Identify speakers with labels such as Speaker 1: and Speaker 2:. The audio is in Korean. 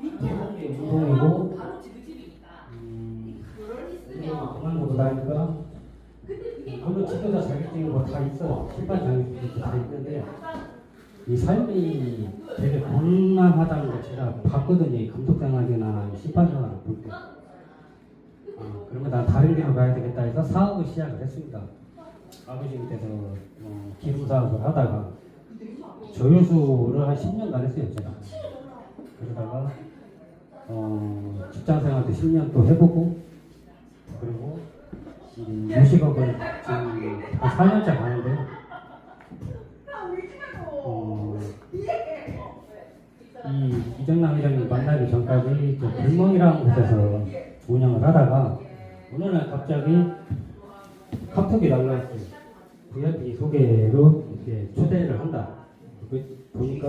Speaker 1: 운동이고 공항고도 다니까 물론 지도자 자격증이 뭐 다 있어. 실반 자격증도 다 있는데 이 삶이 되게 곤란하다는 걸 제가 봤거든요. 이 감독 생활이나 심판 생활을 볼 때. 그러면 난 다른 길로 가야 되겠다 해서 사업을 시작을 했습니다. 아버지 밑에서 기부 사업을 하다가 조효수를 한 10년간 했어요, 제가. 그러다가 직장 생활도 10년 또 해보고, 그리고 요식업을 지금 한 4년째 가는데, 이 이정남 회장님 만나기 전까지 불멍이라는 곳에서 운영을 하다가 어느 날 갑자기 카톡이 날라왔어요. VIP 소개로 이렇게 초대를 한다. 보니까